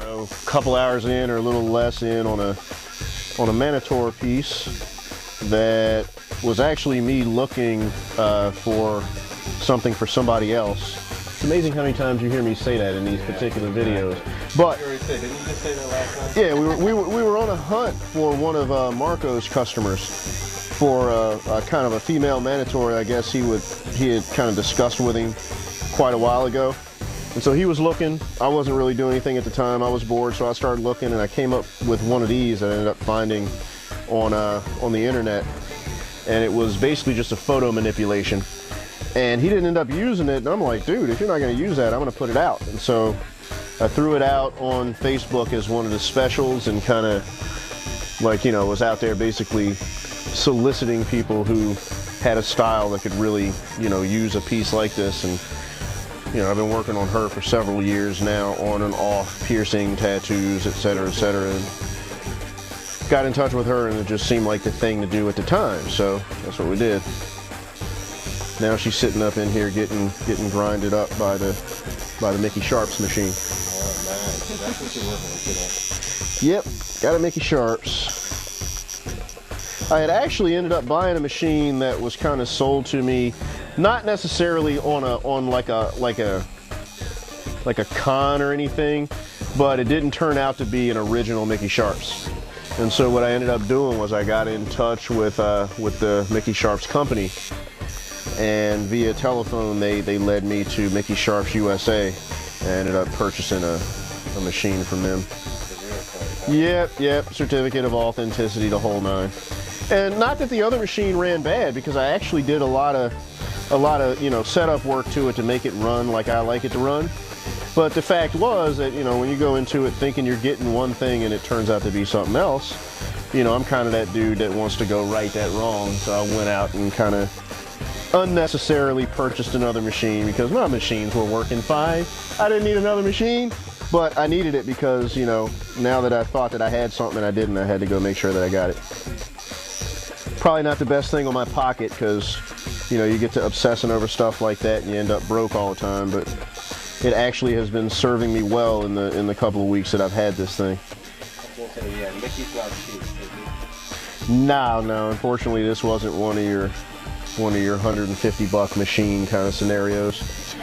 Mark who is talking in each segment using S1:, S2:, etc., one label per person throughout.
S1: know, a couple hours in or a little less in on a Minotaur piece that was actually me looking for something for somebody else. It's amazing how many times you hear me say that in these particular videos. But
S2: didn't you just say that last time?
S1: yeah, we were on a hunt for one of Marco's customers for a kind of a female Minotaur. I guess he had kind of discussed with him quite a while ago. And so he was looking. I wasn't really doing anything at the time. I was bored, so I started looking, and I came up with one of these that I ended up finding on the internet. And it was basically just a photo manipulation. And he didn't end up using it, and I'm like, dude, if you're not going to use that, I'm going to put it out. And so I threw it out on Facebook as one of the specials, and kind of, like, you know, was out there basically soliciting people who had a style that could really, you know, use a piece like this. And you know, I've been working on her for several years now, on and off, piercing, tattoos, etc., etc. And got in touch with her, and it just seemed like the thing to do at the time, so that's what we did. Now she's sitting up in here getting grinded up by the Mickey Sharps machine.
S2: Oh, nice. That's what you're working with today.
S1: Yep, got a Mickey Sharps. I had actually ended up buying a machine that was kind of sold to me, not necessarily on like a con or anything, but it didn't turn out to be an original Mickey Sharps. And so what I ended up doing was I got in touch with the Mickey Sharps company, and via telephone they led me to Mickey Sharps USA. I ended up purchasing a machine from them. Yep, certificate of authenticity, the whole nine. And not that the other machine ran bad, because I actually did a lot of you know, setup work to it to make it run like I like it to run. But the fact was that, you know, when you go into it thinking you're getting one thing and it turns out to be something else, you know, I'm kind of that dude that wants to go right that wrong. So I went out and kind of unnecessarily purchased another machine, because my machines were working fine. I didn't need another machine, but I needed it because, you know, now that I thought that I had something and I didn't, I had to go make sure that I got it. Probably not the best thing on my pocket, because, you know, you get to obsessing over stuff like that and you end up broke all the time, but it actually has been serving me well in the couple of weeks that I've had this thing.
S2: I was gonna say, yeah, Mickey's not cheap, is he?
S1: No, unfortunately this wasn't one of your $150 machine kind of scenarios.
S2: You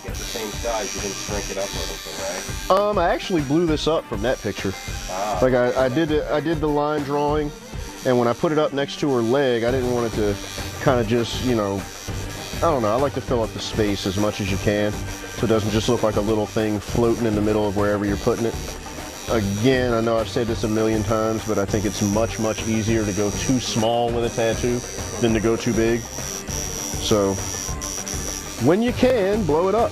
S2: get the same size, you didn't shrink it up or anything, right?
S1: I actually blew this up from that picture.
S2: Ah,
S1: like I did the line drawing, and when I put it up next to her leg, I didn't want it to kind of just, you know, I don't know, I like to fill up the space as much as you can, so it doesn't just look like a little thing floating in the middle of wherever you're putting it. Again, I know I've said this a million times, but I think it's much, much easier to go too small with a tattoo than to go too big. So when you can, blow it up.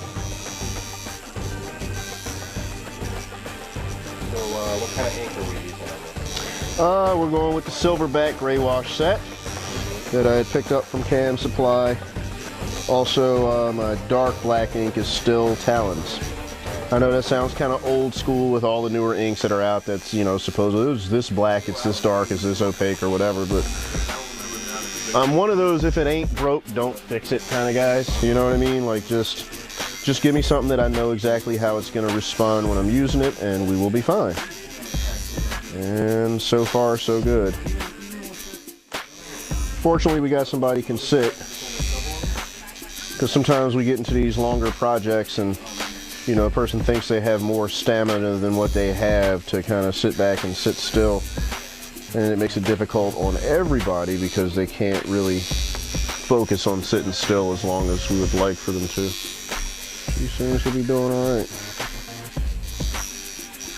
S2: So what kind of ink are we using on this?
S1: We're going with the Silverback Gray Wash set that I had picked up from Cam Supply. Also, my dark black ink is still Talons. I know that sounds kind of old school with all the newer inks that are out that's, you know, supposedly it's this black, it's this dark, it's this opaque or whatever, but I'm one of those if it ain't broke, don't fix it kind of guys. You know what I mean? Like just give me something that I know exactly how it's going to respond when I'm using it, and we will be fine. And so far, so good. Fortunately, we got somebody who can sit, because sometimes we get into these longer projects and, you know, a person thinks they have more stamina than what they have to kind of sit back and sit still. And it makes it difficult on everybody because they can't really focus on sitting still as long as we would like for them to. She seems to be doing all right.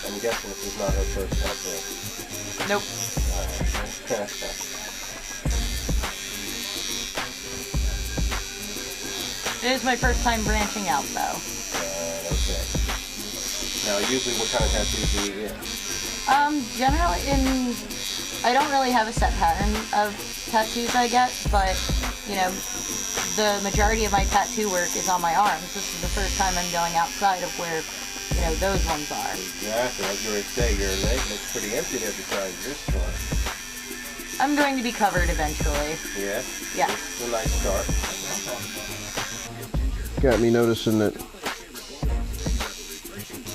S2: I'm guessing this is not her first tattoo.
S3: Nope. It is my first time branching out, though.
S2: Okay. Now, usually, what kind of tattoos do you get?
S3: Generally, I don't really have a set pattern of tattoos I get, but, you know, the majority of my tattoo work is on my arms. This is the first time I'm going outside of where, you know, those ones are.
S2: Exactly. I was going to say, your leg looks pretty empty there besides this one.
S3: I'm going to be covered eventually.
S2: Yeah?
S3: Yeah.
S2: This is a nice start.
S1: Got me noticing that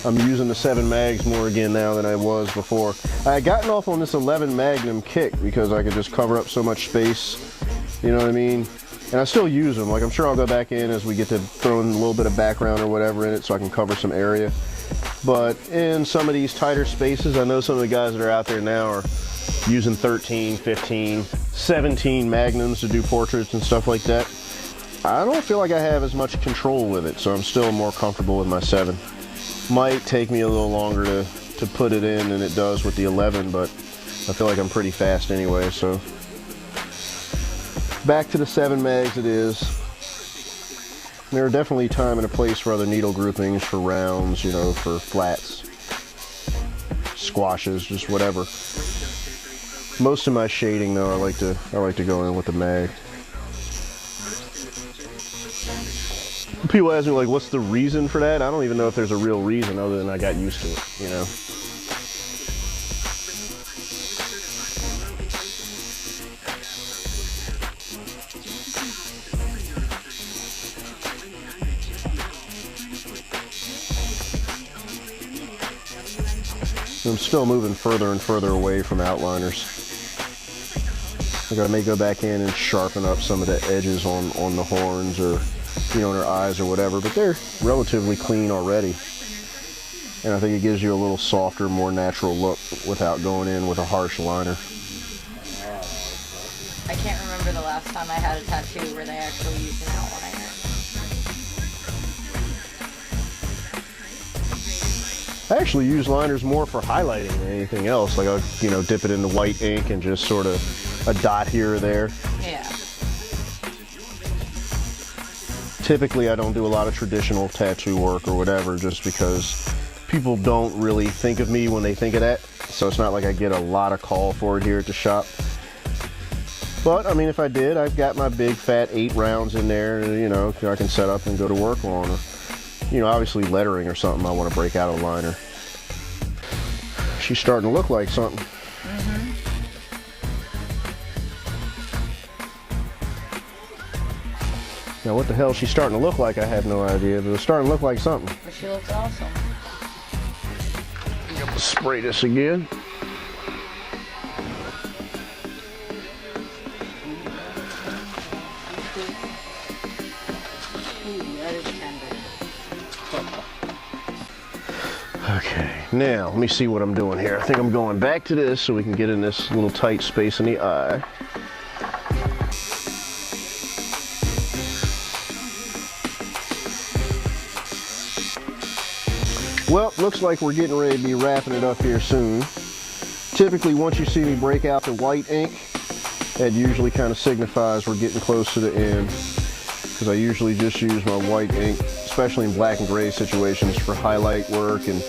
S1: I'm using the 7 mags more again now than I was before. I had gotten off on this 11 Magnum kick because I could just cover up so much space, you know what I mean? And I still use them. Like, I'm sure I'll go back in as we get to throw in a little bit of background or whatever in it so I can cover some area. But in some of these tighter spaces, I know some of the guys that are out there now are using 13, 15, 17 Magnums to do portraits and stuff like that. I don't feel like I have as much control with it, so I'm still more comfortable with my 7. Might take me a little longer to put it in than it does with the 11, but I feel like I'm pretty fast anyway, so. Back to the 7 mags it is. There are definitely time and a place for other needle groupings, for rounds, you know, for flats, squashes, just whatever. Most of my shading though, I like to go in with the mag. People ask me like, what's the reason for that? I don't even know if there's a real reason other than I got used to it, you know. I'm still moving further and further away from outliners. I may go back in and sharpen up some of the edges on the horns, or you know, in her eyes or whatever, but they're relatively clean already. And I think it gives you a little softer, more natural look without going in with a harsh liner.
S3: I can't remember the last time I had a tattoo where they actually used an outliner.
S1: I actually use liners more for highlighting than anything else. Like I'll, you know, dip it into white ink and just sort of a dot here or there.
S3: Yeah.
S1: Typically I don't do a lot of traditional tattoo work or whatever, just because people don't really think of me when they think of that. So it's not like I get a lot of call for it here at the shop. But I mean, if I did, I've got my big fat 8 rounds in there, you know, I can set up and go to work on. Or, you know, obviously lettering or something, I want to break out a liner. She's starting to look like something.
S3: Mm-hmm.
S1: Now what the hell she's starting to look like, I have no idea, but it's starting to look like something.
S3: But she looks awesome.
S1: I'm gonna spray this again. Okay, now let me see what I'm doing here. I think I'm going back to this so we can get in this little tight space in the eye. Well, looks like we're getting ready to be wrapping it up here soon. Typically, once you see me break out the white ink, that usually kind of signifies we're getting close to the end, because I usually just use my white ink, especially in black and gray situations, for highlight work and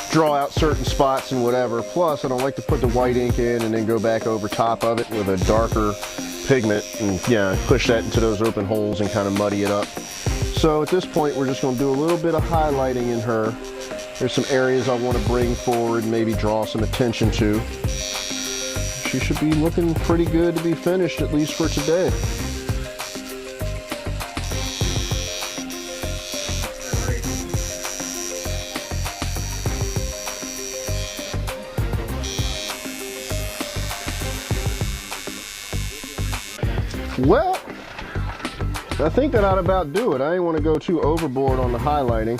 S1: draw out certain spots and whatever. Plus, I don't like to put the white ink in and then go back over top of it with a darker pigment and, yeah, push that into those open holes and kind of muddy it up. So at this point, we're just going to do a little bit of highlighting in her. There's some areas I want to bring forward, maybe draw some attention to. She should be looking pretty good to be finished, at least for today. Well, I think that ought about do it. I didn't want to go too overboard on the highlighting.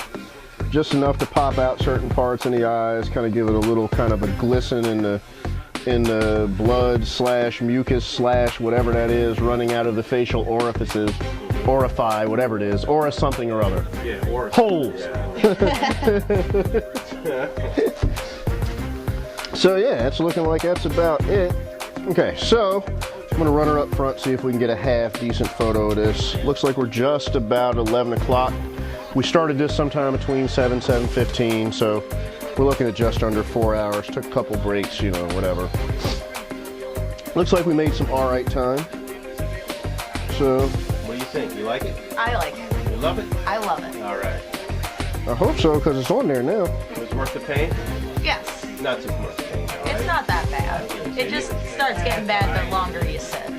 S1: Just enough to pop out certain parts in the eyes, kind of give it a little kind of a glisten in the blood slash mucus slash whatever that is running out of the facial orifices, orify, whatever it is, aura something or other.
S2: Yeah, aura.
S1: Holes.
S2: Yeah.
S1: So yeah, it's looking like that's about it. Okay, so I'm gonna run her up front, see if we can get a half decent photo of this. Looks like we're just about 11 o'clock. We started this sometime between 7:15, so we're looking at just under 4 hours. Took a couple breaks, you know, whatever. Looks like we made some all right time. So,
S2: What do you think? You like it?
S3: I like it.
S2: You love it?
S3: I love it.
S2: All right.
S1: I hope so, because it's on there now.
S2: It was worth the pain?
S3: Yes.
S2: Not too much pain, all right?
S3: It's not that bad. It just starts getting bad the longer you sit.